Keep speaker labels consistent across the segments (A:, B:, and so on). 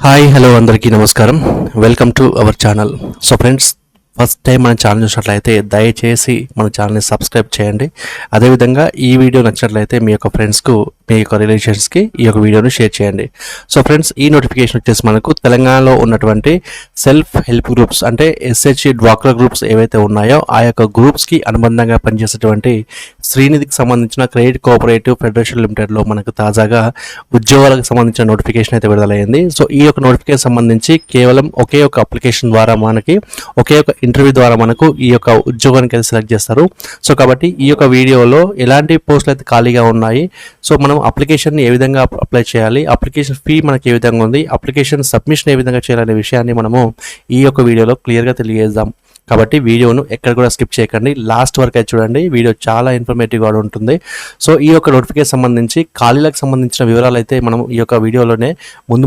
A: Hi hello అందరికీ నమస్కారం. Welcome to our channel. So friends, first time మన channel చూసినట్లయితే దయచేసి మన ఛానల్ని సబ్స్క్రైబ్ చేయండి. అదేవిధంగా ఈ వీడియో నచ్చినట్లయితే మీ యొక్క ఫ్రెండ్స్కు, మీ యొక్క రిలేషన్స్కి ఈ యొక్క వీడియోను షేర్ చేయండి. సో ఫ్రెండ్స్, ఈ నోటిఫికేషన్ వచ్చేసి మనకు తెలంగాణలో ఉన్నటువంటి సెల్ఫ్ హెల్ప్ గ్రూప్స్ అంటే ఎస్హెచ్జి డ్వాక్రా గ్రూప్స్ ఏవైతే ఉన్నాయో ఆ యొక్క గ్రూప్స్కి అనుబంధంగా పనిచేసేటువంటి శ్రీనిధికి సంబంధించిన క్రెడిట్ కోఆపరేటివ్ ఫెడరేషన్ లిమిటెడ్లో మనకు తాజాగా ఉద్యోగాలకు సంబంధించిన నోటిఫికేషన్ అయితే విడుదలైంది. సో ఈ యొక్క నోటిఫికేషన్ సంబంధించి కేవలం ఒకే ఒక అప్లికేషన్ ద్వారా మనకి ఒకే ఒక ఇంటర్వ్యూ ద్వారా మనకు ఈ యొక్క ఉద్యోగానికి అయితే సెలెక్ట్ చేస్తారు. సో కాబట్టి ఈ యొక్క వీడియోలో ఎలాంటి పోస్టులు అయితే ఖాళీగా ఉన్నాయి, సో మనం అప్లికేషన్ని ఏ విధంగా అప్లై చేయాలి, అప్లికేషన్ ఫీ మనకి ఏ విధంగా ఉంది, అప్లికేషన్ సబ్మిషన్ ఏ విధంగా చేయాలనే విషయాన్ని మనము ఈ యొక్క వీడియోలో క్లియర్గా తెలియజేద్దాం. కాబట్టి వీడియోను ఎక్కడ కూడా స్కిప్ చేయకండి, లాస్ట్ వరకు అయితే చూడండి. వీడియో చాలా ఇన్ఫర్మేటివ్గా ఉంటుంది. సో ఈ యొక్క నోటిఫికేషన్ సంబంధించి ఖాళీలకు సంబంధించిన వివరాలు అయితే మనం ఈ యొక్క వీడియోలోనే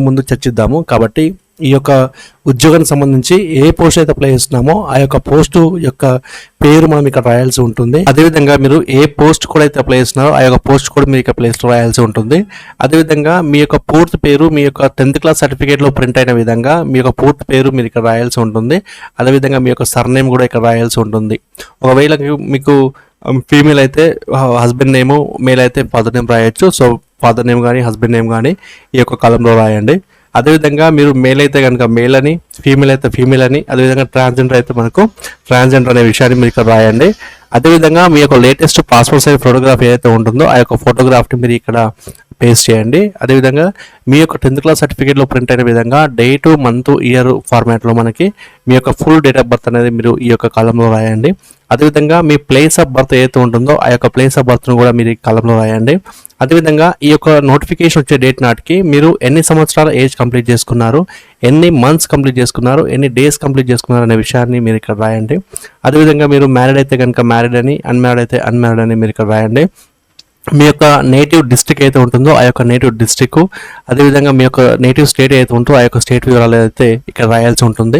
A: ముందు చర్చిద్దాము. కాబట్టి ఈ యొక్క ఉద్యోగానికి సంబంధించి ఏ పోస్ట్ అయితే అప్లై చేస్తున్నామో ఆ యొక్క పోస్టు యొక్క పేరు మనం ఇక్కడ రాయాల్సి ఉంటుంది. అదేవిధంగా మీరు ఏ పోస్ట్ కూడా అయితే అప్లై చేస్తున్నారో ఆ యొక్క పోస్ట్ కూడా మీరు ఇక్కడ ప్లేస్లో రాయాల్సి ఉంటుంది. అదేవిధంగా మీ యొక్క పూర్తి పేరు మీ యొక్క 10th క్లాస్ సర్టిఫికేట్లో ప్రింట్ అయిన విధంగా మీ యొక్క పూర్తి పేరు మీరు ఇక్కడ రాయాల్సి ఉంటుంది. అదేవిధంగా మీ యొక్క సర్నేమ్ కూడా ఇక్కడ రాయాల్సి ఉంటుంది. ఒకవేళ మీకు ఫీమేల్ అయితే హస్బెండ్ నేము, మేల్ అయితే ఫాదర్ నేమ్ రాయొచ్చు. సో ఫాదర్ నేమ్ కానీ హస్బెండ్ నేమ్ కానీ ఈ యొక్క కాలంలో రాయండి. అదేవిధంగా మీరు మేల్ అయితే కనుక మేల్ అని, ఫీమేల్ అయితే ఫీమేల్ అని, అదేవిధంగా ట్రాన్స్జెండర్ అయితే మనకు ట్రాన్స్జెండర్ అనే విషయాన్ని మీరు ఇక్కడ రాయండి. అదేవిధంగా మీ యొక్క లేటెస్ట్ పాస్పోర్ట్ సైజ్ ఫోటోగ్రాఫ్ ఏదైతే ఉంటుందో ఆ యొక్క ఫోటోగ్రాఫ్ని మీరు ఇక్కడ పేస్ట్ చేయండి. అదేవిధంగా మీ యొక్క 10th క్లాస్ సర్టిఫికేట్లో ప్రింట్ అయిన విధంగా డేట్, మంత్, ఇయర్ ఫార్మాట్లో మనకి మీ యొక్క ఫుల్ డేట్ ఆఫ్ బర్త్ అనేది మీరు ఈ యొక్క కాలంలో రాయండి. అదేవిధంగా మీ ప్లేస్ ఆఫ్ బర్త్ ఏదైతే ఉంటుందో ఆ యొక్క ప్లేస్ ఆఫ్ బర్త్ను కూడా మీరు ఈ కాలంలో రాయండి. అదేవిధంగా ఈ యొక్క నోటిఫికేషన్ వచ్చే డేట్ నాటికి మీరు ఎన్ని సంవత్సరాల ఏజ్ కంప్లీట్ చేసుకున్నారు, ఎన్ని మంత్స్ కంప్లీట్ చేసుకున్నారు, ఎన్ని డేస్ కంప్లీట్ చేసుకున్నారు అనే విషయాన్ని మీరు ఇక్కడ రాయండి. అదేవిధంగా మీరు మ్యారీడ్ అయితే కనుక మ్యారీడ్ అని, అన్మ్యారీడ్ అయితే అన్మ్యారీడ్ అని మీరు ఇక్కడ రాయండి. మీ యొక్క నేటివ్ డిస్ట్రిక్ట్ అయితే ఉంటుందో ఆ యొక్క నేటివ్ డిస్ట్రిక్ట్, అదేవిధంగా మీ యొక్క నేటివ్ స్టేట్ అయితే ఉంటుందో ఆ యొక్క స్టేట్ వివరాలు అయితే ఇక్కడ రాయాల్సి ఉంటుంది.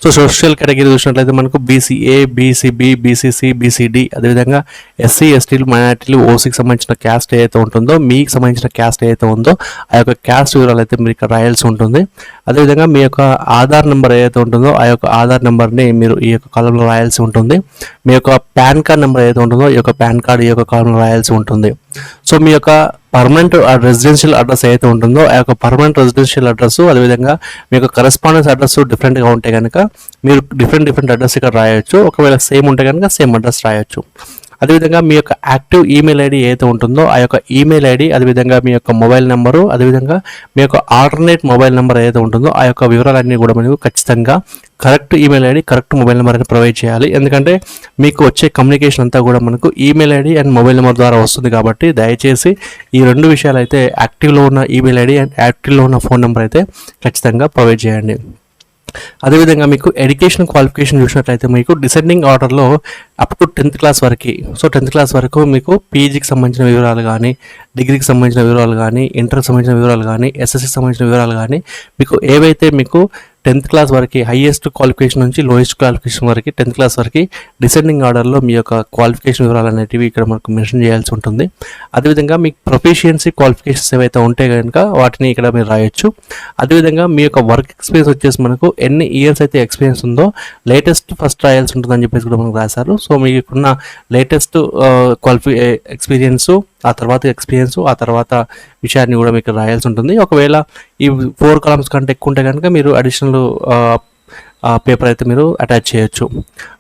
A: సో సోషల్ కేటగిరీ చూసినట్లయితే మనకు బీసీఏ, బీసీబీ, బీసీసీ, బీసీడీ, అదేవిధంగా ఎస్సీ, ఎస్టీలు, మైనార్టీలు, ఓసీకి సంబంధించిన క్యాస్ట్ ఏదైతే ఉంటుందో, మీకు సంబంధించిన క్యాస్ట్ ఏదైతే ఉందో ఆ యొక్క క్యాస్ట్ వివరాలు అయితే మీరు ఇక్కడ రాయాల్సి ఉంటుంది. అదేవిధంగా మీ యొక్క ఆధార్ నెంబర్ ఏదైతే ఉంటుందో ఆ యొక్క ఆధార్ నెంబర్ని మీరు ఈ యొక్క కాలంలో రాయాల్సి ఉంటుంది. మీ యొక్క పాన్ కార్డ్ నెంబర్ ఏదైతే ఉంటుందో ఈ యొక్క పాన్ కార్డ్ ఈ యొక్క కాలంలో రాయాల్సి ఉంటుంది. సో మీ యొక్క పర్మనెంట్ రెసిడెన్షియల్ అడ్రస్ ఏదైతే ఉంటుందో ఆ యొక్క పర్మనెంట్ రెసిడెన్షియల్ అడ్రస్, అదేవిధంగా మీ యొక్క కరెస్పాండెన్స్ అడ్రస్ డిఫరెంట్గా ఉంటే కనుక మీరు డిఫరెంట్ అడ్రస్ ఇక్కడ రాయొచ్చు. ఒకవేళ సేమ్ ఉంటే కనుక సేమ్ అడ్రస్ రాయొచ్చు. అదేవిధంగా మీ యొక్క యాక్టివ్ ఈమెయిల్ ఐడి ఏదైతే ఉంటుందో ఆ యొక్క ఈమెయిల్ ఐడి, అదేవిధంగా మీ యొక్క మొబైల్ నెంబరు, అదేవిధంగా మీ యొక్క ఆల్టర్నేట్ మొబైల్ నెంబర్ ఏదైతే ఉంటుందో ఆ యొక్క వివరాలన్నీ కూడా మనకు ఖచ్చితంగా correct email ID, correct mobile number అని ప్రొవైడ్ చేయాలి. ఎందుకంటే మీకు వచ్చే కమ్యూనికేషన్ అంతా కూడా మనకు email ID and mobile number ద్వారా వస్తుంది. కాబట్టి దయచేసి ఈ రెండు విషయాలు అయితే యాక్టివ్లో ఉన్న ఈమెయిల్ ఐడి అండ్ యాక్టివ్లో ఉన్న ఫోన్ నెంబర్ అయితే ఖచ్చితంగా ప్రొవైడ్ చేయండి. అదేవిధంగా మీకు ఎడ్యుకేషన్ క్వాలిఫికేషన్ చూసినట్లయితే మీకు డిసెండింగ్ ఆర్డర్లో అప్ టు 10th క్లాస్ వరకు, సో 10th క్లాస్ వరకు మీకు పీజీకి సంబంధించిన వివరాలు కానీ, డిగ్రీకి సంబంధించిన వివరాలు కానీ, ఇంటర్కి సంబంధించిన వివరాలు కానీ, ఎస్ఎస్సికి సంబంధించిన వివరాలు కానీ, మీకు ఏవైతే మీకు 10th క్లాస్ వరకు హైయెస్ట్ క్వాలిఫికేషన్ నుంచి లోయెస్ట్ క్వాలిఫికేషన్ వరకు 10th క్లాస్ వరకు డిసెండింగ్ ఆర్డర్లో మీ యొక్క క్వాలిఫికేషన్ వివరాలు అనేటివి ఇక్కడ మనకు మెన్షన్ చేయాల్సి ఉంటుంది. అదేవిధంగా మీకు ప్రొఫిషియన్సీ క్వాలిఫికేషన్స్ ఏవైతే ఉంటే కనుక వాటిని ఇక్కడ మీరు రాయొచ్చు. అదేవిధంగా మీ యొక్క వర్క్ ఎక్స్పీరియన్స్ వచ్చేసి మనకు ఎన్ని ఇయర్స్ అయితే ఎక్స్పీరియన్స్ ఉందో లేటెస్ట్ ఫస్ట్ రాయాల్సి ఉంటుందని చెప్పేసి కూడా మనకు రాశారు. సో మీకున్న లేటెస్ట్ ఎక్స్పీరియన్స్, ఆ తర్వాత ఎక్స్పీరియన్స్, ఆ తర్వాత విషయాన్ని కూడా మీకు రాయాల్సి ఉంటుంది. ఒకవేళ ఈ 4 కాలమ్స్ కంటే ఎక్కువ ఉంటే కనుక మీరు అడిషనల్ పేపర్ అయితే మీరు అటాచ్ చేయొచ్చు.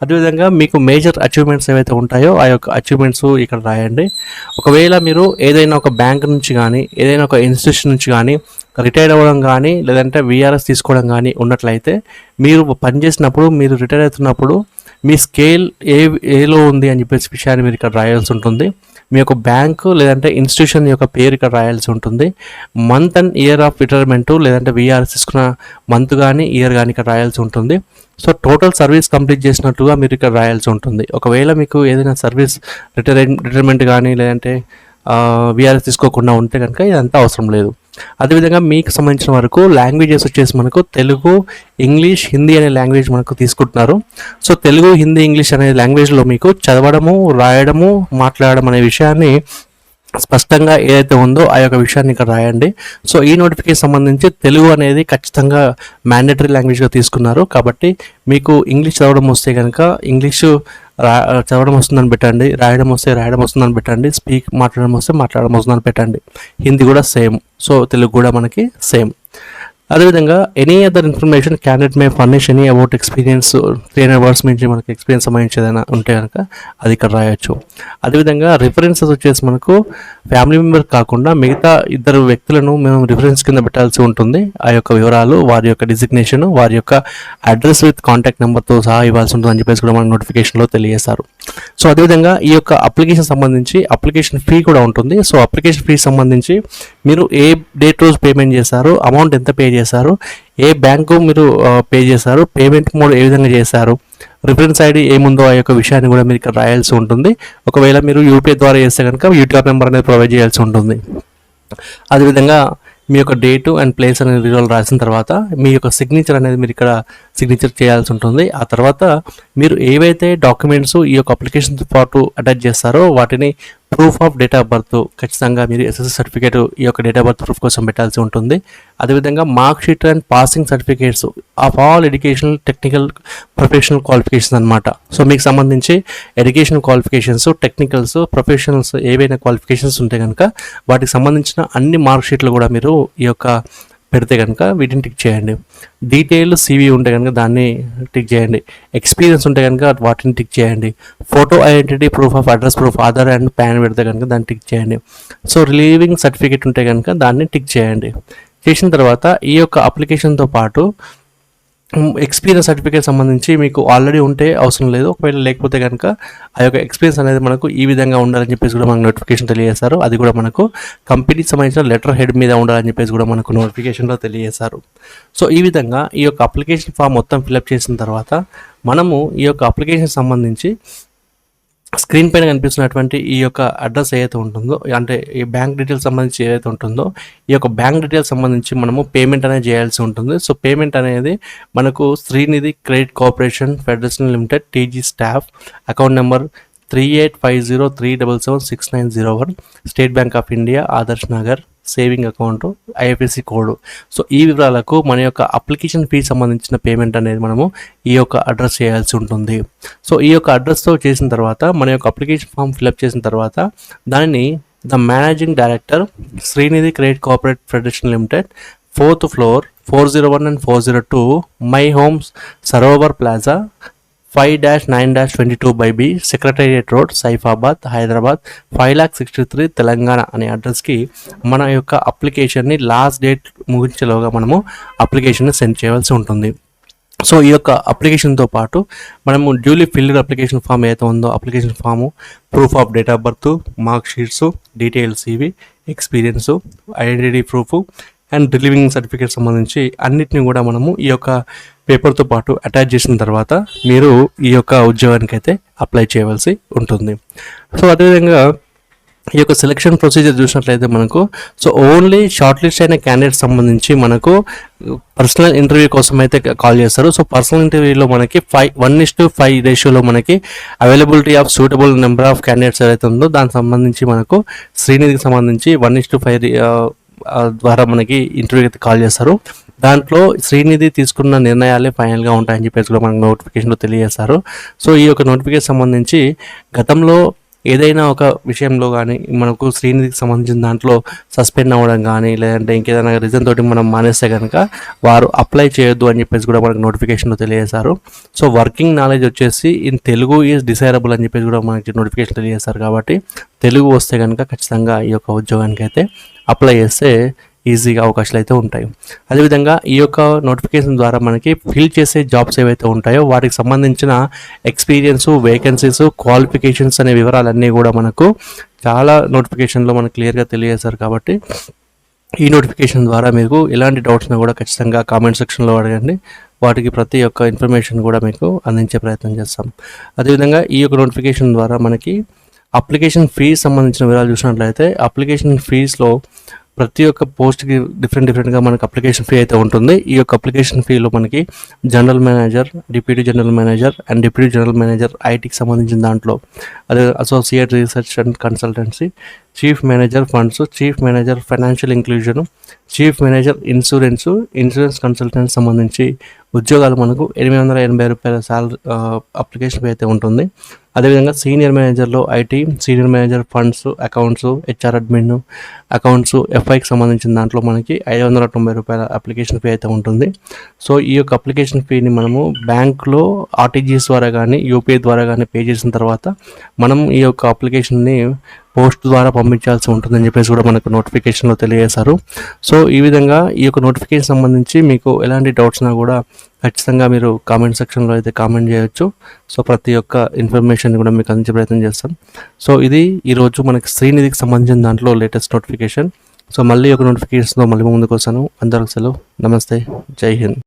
A: అదేవిధంగా మీకు మేజర్ అచీవ్మెంట్స్ ఏవైతే ఉంటాయో ఆ యొక్క అచీవ్మెంట్స్ ఇక్కడ రాయండి. ఒకవేళ మీరు ఏదైనా ఒక బ్యాంక్ నుంచి కానీ, ఏదైనా ఒక ఇన్స్టిట్యూషన్ నుంచి కానీ రిటైర్ అవ్వడం కానీ, లేదంటే విఆర్ఎస్ తీసుకోవడం కానీ ఉన్నట్లయితే మీరు పనిచేసినప్పుడు, మీరు రిటైర్ అవుతున్నప్పుడు మీ స్కేల్ ఏలో ఉంది అని చెప్పేసి విషయాన్ని మీరు ఇక్కడ రాయాల్సి ఉంటుంది. మీ యొక్క బ్యాంకు లేదంటే ఇన్స్టిట్యూషన్ యొక్క పేరు ఇక్కడ రాయాల్సి ఉంటుంది. Month and year of retirement లేదంటే విఆర్ఎస్ తీసుకున్న మంత్ కానీ ఇయర్ కానీ ఇక్కడ రాయాల్సి ఉంటుంది. సో టోటల్ సర్వీస్ కంప్లీట్ చేసినట్టుగా మీరు ఇక్కడ రాయాల్సి ఉంటుంది. ఒకవేళ మీకు ఏదైనా సర్వీస్ రిటైర్మెంట్ కానీ లేదంటే విఆర్ఎస్ తీసుకోకుండా ఉంటే కనుక ఇదంతా అవసరం లేదు. అదేవిధంగా మీకు సంబంధించిన వరకు లాంగ్వేజెస్ వచ్చేసి మనకు తెలుగు, ఇంగ్లీష్, హిందీ అనే లాంగ్వేజ్ మనకు తీసుకుంటున్నారు. సో తెలుగు, హిందీ, ఇంగ్లీష్ అనే లాంగ్వేజ్లో మీకు చదవడము, రాయడము, మాట్లాడడం అనే విషయాన్ని స్పష్టంగా ఏదైతే ఉందో ఆ యొక్క విషయాన్ని ఇక్కడ రాయండి. సో ఈ నోటిఫికేషన్ సంబంధించి తెలుగు అనేది ఖచ్చితంగా మ్యాండేటరీ లాంగ్వేజ్గా తీసుకున్నారు. కాబట్టి మీకు ఇంగ్లీష్ చదవడం వస్తే కనుక ఇంగ్లీషు చదవడం వస్తుందని పెట్టండి, రాయడం వస్తే రాయడం వస్తుందని పెట్టండి, మాట్లాడడం వస్తే మాట్లాడడం వస్తుందని పెట్టండి. హిందీ కూడా సేమ్, సో తెలుగు కూడా మనకి సేమ్. అదేవిధంగా any other information candidate May furnish any about experience 300 words నుంచి మనకి ఎక్స్పీరియన్స్ సంబంధించి ఏదైనా ఉంటే కనుక అది ఇక్కడ రాయొచ్చు. అదేవిధంగా రిఫరెన్సెస్ వచ్చేసి మనకు ఫ్యామిలీ మెంబర్ కాకుండా మిగతా ఇద్దరు వ్యక్తులను మేము రిఫరెన్స్ కింద పెట్టాల్సి ఉంటుంది. ఆ యొక్క వివరాలు, వారి యొక్క డిజిగ్నేషన్, వారి యొక్క అడ్రస్ విత్ కాంటాక్ట్ నెంబర్తో సహా ఇవ్వాల్సి ఉంటుంది అని చెప్పేసి కూడా మనకు నోటిఫికేషన్లో తెలియజేస్తారు. సో అదేవిధంగా ఈ యొక్క అప్లికేషన్ సంబంధించి అప్లికేషన్ ఫీ కూడా ఉంటుంది. సో అప్లికేషన్ ఫీ సంబంధించి మీరు ఏ డేట్ రోజు పేమెంట్ చేశారు, అమౌంట్ ఎంత పే చేశారు, ఏ బ్యాంకు మీరు పే చేశారు, పేమెంట్ మోడ్ ఏ విధంగా చేశారు, రిఫరెన్స్ ఐడి ఏముందో ఆ యొక్క విషయాన్ని కూడా మీరు ఇక్కడ రాయాల్సి ఉంటుంది. ఒకవేళ మీరు యూపీఐ ద్వారా చేస్తే కనుక యూటీఆర్ నెంబర్ అనేది ప్రొవైడ్ చేయాల్సి ఉంటుంది. అదేవిధంగా మీ యొక్క డేటు అండ్ ప్లేస్ అనేది వివరాలు రాసిన తర్వాత మీ యొక్క సిగ్నేచర్ అనేది మీరు ఇక్కడ సిగ్నేచర్ చేయాల్సి ఉంటుంది. ఆ తర్వాత మీరు ఏవైతే డాక్యుమెంట్స్ ఈ యొక్క అప్లికేషన్తో పాటు అటాచ్ చేస్తారో వాటిని proof of date of birth ఖచ్చితంగా మీరు ఎస్ఎస్సి సర్టిఫికేట్ ఈ యొక్క డేట్ ఆఫ్ బర్త్ ప్రూఫ్ కోసం పెట్టాల్సి ఉంటుంది. అదేవిధంగా mark sheet and passing certificates of all educational, technical, professional qualifications అనమాట. సో మీకు సంబంధించి ఎడ్యుకేషనల్ క్వాలిఫికేషన్స్, టెక్నికల్స్, ప్రొఫెషనల్స్ ఏవైనా క్వాలిఫికేషన్స్ ఉంటే కనుక వాటికి సంబంధించిన అన్ని మార్క్ షీట్లు కూడా మీరు ఈ యొక్క పెడితే కనుక వీటిని టిక్ చేయండి. డీటెయిల్ CV ఉంటే కనుక దాన్ని టిక్ చేయండి. ఎక్స్పీరియన్స్ ఉంటే కనుక వాటిని టిక్ చేయండి. Photo identity proof of address proof, Aadhaar and pan పెడితే కనుక దాన్ని టిక్ చేయండి. సో రిలీవింగ్ సర్టిఫికేట్ ఉంటే కనుక దాన్ని టిక్ చేయండి. చేసిన తర్వాత ఈ యొక్క అప్లికేషన్తో పాటు ఎక్స్పీరియన్స్ సర్టిఫికేట్ సంబంధించి మీకు ఆల్రెడీ ఉంటే అవసరం లేదు. ఒకవేళ లేకపోతే కనుక ఆ యొక్క ఎక్స్పీరియన్స్ అనేది మనకు ఈ విధంగా ఉండాలని చెప్పేసి కూడా మనకు నోటిఫికేషన్ తెలియజేస్తారు. అది కూడా మనకు కంపెనీకి సంబంధించిన లెటర్ హెడ్ మీద ఉండాలని చెప్పేసి కూడా మనకు నోటిఫికేషన్లో తెలియజేస్తారు. సో ఈ విధంగా ఈ యొక్క అప్లికేషన్ ఫామ్ మొత్తం ఫిల్అప్ చేసిన తర్వాత మనము ఈ యొక్క అప్లికేషన్ సంబంధించి స్క్రీన్ పైన కనిపిస్తున్నటువంటి ఈ యొక్క అడ్రస్ ఏదైతే ఉంటుందో, అంటే ఈ బ్యాంక్ డీటెయిల్స్ సంబంధించి ఏదైతే ఉంటుందో ఈ యొక్క బ్యాంక్ డీటెయిల్స్ సంబంధించి మనము పేమెంట్ అనేది చేయాల్సి ఉంటుంది. సో పేమెంట్ అనేది మనకు Srinidhi credit corporation federation limited TG staff account number 3850377690 state bank of India, Adarsh Nagar, saving account, IFSC code. So ఈ వివరాలకు మన యొక్క అప్లికేషన్ ఫీ సంబంధించిన పేమెంట్ అనేది మనము ఈ యొక్క అడ్రస్ చేయాల్సి ఉంటుంది. సో ఈ యొక్క అడ్రస్తో చేసిన తర్వాత మన యొక్క అప్లికేషన్ ఫామ్ ఫిల్అప్ చేసిన తర్వాత దానిని the managing director Srinidhi credit corporate federation limited 4th floor 401 and 402 my homes Sarovar plaza 5-9-22/B secretariat road, Saifabad, Hyderabad 5,63,000 Telangana అనే అడ్రస్కి మన యొక్క అప్లికేషన్ని లాస్ట్ డేట్ ముగించేలోగా మనము అప్లికేషన్ని సెండ్ చేయవలసి ఉంటుంది. సో ఈ యొక్క అప్లికేషన్తో పాటు మనము డ్యూలీ ఫిల్డ్ అప్లికేషన్ ఫామ్ ఏదైతే ఉందో application form, proof of date of birth, mark sheets, detail CV, experience, identity proof and relieving certificate సంబంధించి అన్నిటిని కూడా మనము ఈ యొక్క పేపర్తో పాటు అటాచ్ చేసిన తర్వాత మీరు ఈ యొక్క ఉద్యోగానికి అయితే అప్లై చేయవలసి ఉంటుంది. సో అదేవిధంగా ఈ యొక్క సెలక్షన్ ప్రొసీజర్ చూసినట్లయితే మనకు సో ఓన్లీ షార్ట్ లిస్ట్ అయిన క్యాండిడేట్ సంబంధించి మనకు పర్సనల్ ఇంటర్వ్యూ కోసం అయితే కాల్ చేస్తారు. సో పర్సనల్ ఇంటర్వ్యూలో మనకి 1:5 రేషియోలో మనకి availability of suitable number of candidates ఏదైతే ఉందో దానికి సంబంధించి మనకు శ్రీనిధికి సంబంధించి 1:5 ద్వారా మనకి ఇంటర్వ్యూకి అయితే కాల్ చేస్తారు. దాంట్లో శ్రీనిధి తీసుకున్న నిర్ణయాలే ఫైనల్గా ఉంటాయని చెప్పేసి కూడా మనకు నోటిఫికేషన్లో తెలియజేస్తారు. సో ఈ యొక్క నోటిఫికేషన్ సంబంధించి గతంలో ఏదైనా ఒక విషయంలో కానీ మనకు శ్రీనిధికి సంబంధించిన దాంట్లో సస్పెండ్ అవ్వడం కానీ లేదంటే ఇంకేదైనా రీజన్ తోటి మనం మానేస్తే కనుక వారు అప్లై చేయొద్దు అని చెప్పేసి కూడా మనకు నోటిఫికేషన్లో తెలియజేశారు. సో వర్కింగ్ నాలెడ్జ్ వచ్చేసి ఇన్ తెలుగు ఈజ్ డిసైరబుల్ అని చెప్పేసి కూడా మనకి నోటిఫికేషన్ తెలియజేస్తారు. కాబట్టి తెలుగు వస్తే కనుక ఖచ్చితంగా ఈ యొక్క ఉద్యోగానికి అయితే అప్లై చేస్తే ఈజీగా అవకాశాలు అయితే ఉంటాయి. అదేవిధంగా ఈ యొక్క నోటిఫికేషన్ ద్వారా మనకి ఫిల్ చేసే జాబ్స్ ఏవైతే ఉంటాయో వాటికి సంబంధించిన ఎక్స్పీరియన్స్, వేకెన్సీస్, క్వాలిఫికేషన్స్ అనే వివరాలన్నీ కూడా మనకు చాలా నోటిఫికేషన్లో మనకు క్లియర్గా తెలియజేశారు. కాబట్టి ఈ నోటిఫికేషన్ ద్వారా మీకు ఎలాంటి డౌట్స్ని కూడా ఖచ్చితంగా కామెంట్ సెక్షన్లో అడగండి. వాటికి ప్రతి ఒక్క ఇన్ఫర్మేషన్ కూడా మీకు అందించే ప్రయత్నం చేస్తాం. అదేవిధంగా ఈ యొక్క నోటిఫికేషన్ ద్వారా మనకి అప్లికేషన్ ఫీజ్ సంబంధించిన వివరాలు చూసినట్లయితే అప్లికేషన్ ఫీజ్లో ప్రతి ఒక్క పోస్ట్కి డిఫరెంట్గా మనకి అప్లికేషన్ ఫీ అయితే ఉంటుంది. ఈ యొక్క అప్లికేషన్ ఫీలో మనకి general manager, deputy general manager and deputy general manager ఐటీకి సంబంధించిన దాంట్లో, అదే associate research and consultancy, chief manager funds, chief manager financial inclusion, chief manager insurance consultant సంబంధించి ఉద్యోగాలు మనకు 880 రూపాయల శాలరీ అప్లికేషన్ ఫీ అయితే ఉంటుంది. అదేవిధంగా సీనియర్ మేనేజర్లో IT, senior manager funds, accounts, HR admin, accounts, ఎఫ్ఐకి సంబంధించిన దాంట్లో మనకి 590 రూపాయల అప్లికేషన్ ఫీ అయితే ఉంటుంది. సో ఈ యొక్క అప్లికేషన్ ఫీని మనము బ్యాంక్లో ఆర్టీజీఎస్ ద్వారా కానీ యూపీఐ ద్వారా కానీ పే చేసిన తర్వాత మనం ఈ యొక్క అప్లికేషన్ని పోస్ట్ ద్వారా పంపించాల్సి ఉంటుందని చెప్పేసి కూడా మనకు నోటిఫికేషన్లో తెలియజేశారు. సో ఈ విధంగా ఈ యొక్క నోటిఫికేషన్ సంబంధించి మీకు ఎలాంటి డౌట్స్ ఉన్నా కూడా ఖచ్చితంగా మీరు కామెంట్ సెక్షన్లో అయితే కామెంట్ చేయొచ్చు. సో ప్రతి ఒక్క ఇన్ఫర్మేషన్ కూడా మీకు అందించే ప్రయత్నం చేస్తాం. సో ఇది ఈరోజు మనకి శ్రీనిధికి సంబంధించిన దాంట్లో లేటెస్ట్ నోటిఫికేషన్. సో మళ్ళీ ఒక నోటిఫికేషన్తో మళ్ళీ ముందుకు వస్తాను. అందరికీ సెలవు. నమస్తే. జై హింద్.